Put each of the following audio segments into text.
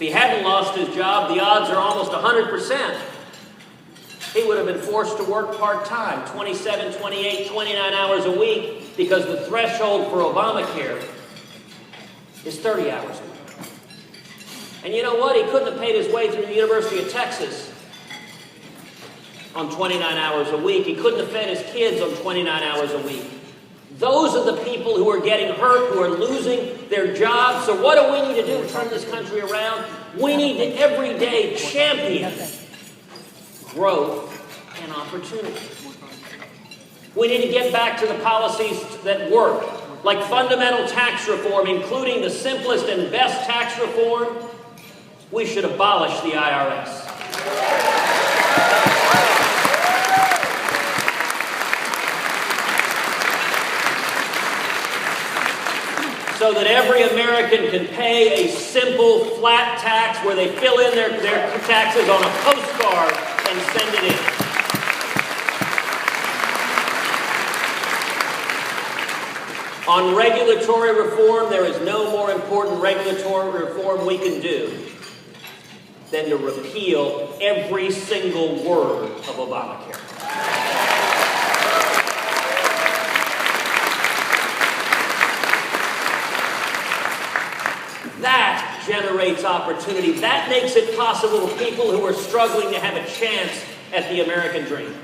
If he hadn't lost his job, the odds are almost 100%. He would have been forced to work part-time, 27, 28, 29 hours a week, because the threshold for Obamacare is 30 hours a week. And you know what? He couldn't have paid his way through the University of Texas on 29 hours a week. He couldn't have fed his kids on 29 hours a week. Those are the people who are getting hurt, who are losing their jobs. So what do we need to do to turn this country around? We need to every day champion growth and opportunity. We need to get back to the policies that work, like fundamental tax reform, including the simplest and best tax reform. We should abolish the IRS. So that every American can pay a simple, flat tax where they fill in their taxes on a postcard and send it in. On regulatory reform, there is no more important regulatory reform we can do than to repeal every single word of Obamacare. That generates opportunity. That makes it possible for people who are struggling to have a chance at the American dream.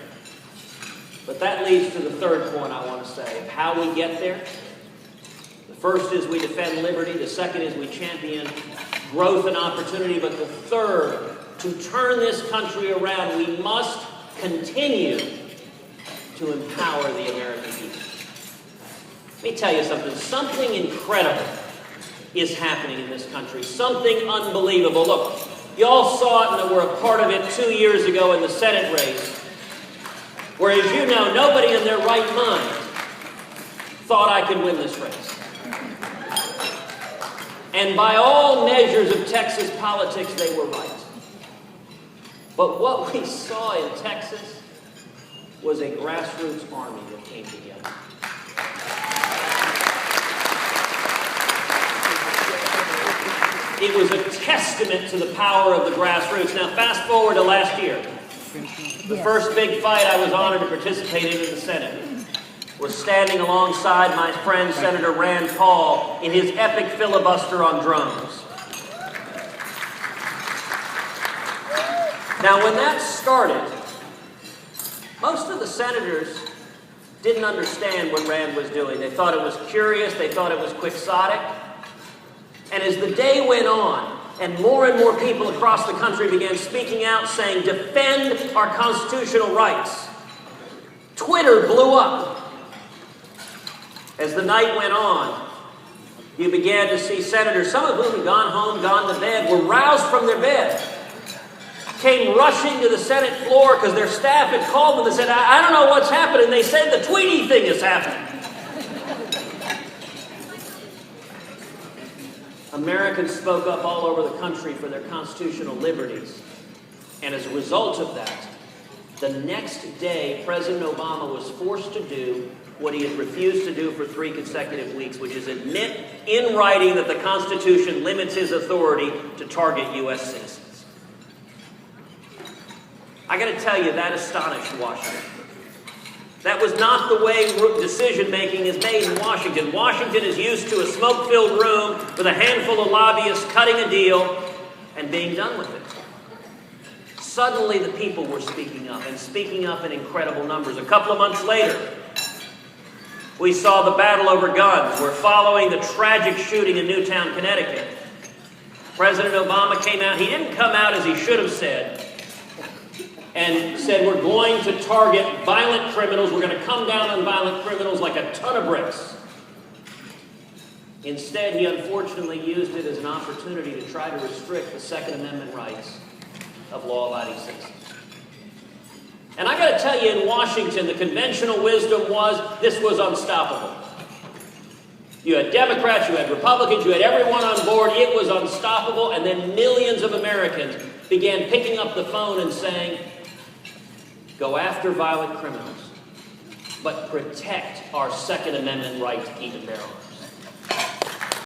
But that leads to the third point I want to say of how we get there. The first is we defend liberty. The second is we champion growth and opportunity. But the third, to turn this country around, we must continue to empower the American people. Let me tell you something. Something incredible is happening in this country. Something unbelievable. Look, you all saw it and were a part of it 2 years ago in the Senate race, where, as you know, nobody in their right mind thought I could win this race. And by all measures of Texas politics, they were right. But what we saw in Texas was a grassroots army that came together. It was a testament to the power of the grassroots. Now, fast forward to last year. The first big fight I was honored to participate in the Senate was standing alongside my friend Senator Rand Paul in his epic filibuster on drones. Now, when that started, most of the senators didn't understand what Rand was doing. They thought it was curious. They thought it was quixotic. And as the day went on, and more people across the country began speaking out saying, defend our constitutional rights, Twitter blew up. As the night went on, you began to see senators, some of whom had gone home, gone to bed, were roused from their bed, came rushing to the Senate floor because their staff had called them and said, I don't know what's happening. They said the Tweety thing is happening. Americans spoke up all over the country for their constitutional liberties. And as a result of that, the next day, President Obama was forced to do what he had refused to do for 3 consecutive weeks, which is admit in writing that the Constitution limits his authority to target U.S. citizens. I got to tell you, that astonished Washington. That was not the way decision-making is made in Washington. Washington is used to a smoke-filled room with a handful of lobbyists cutting a deal and being done with it. Suddenly, the people were speaking up, and speaking up in incredible numbers. A couple of months later, we saw the battle over guns. We're following the tragic shooting in Newtown, Connecticut. President Obama came out. He didn't come out as he should have said, and said, we're going to target violent criminals. We're going to come down on violent criminals like a ton of bricks. Instead, he unfortunately used it as an opportunity to try to restrict the Second Amendment rights of law-abiding citizens. And I got to tell you, in Washington, the conventional wisdom was this was unstoppable. You had Democrats, you had Republicans, you had everyone on board. It was unstoppable. And then millions of Americans began picking up the phone and saying, go after violent criminals, but protect our Second Amendment right to keep and bear arms.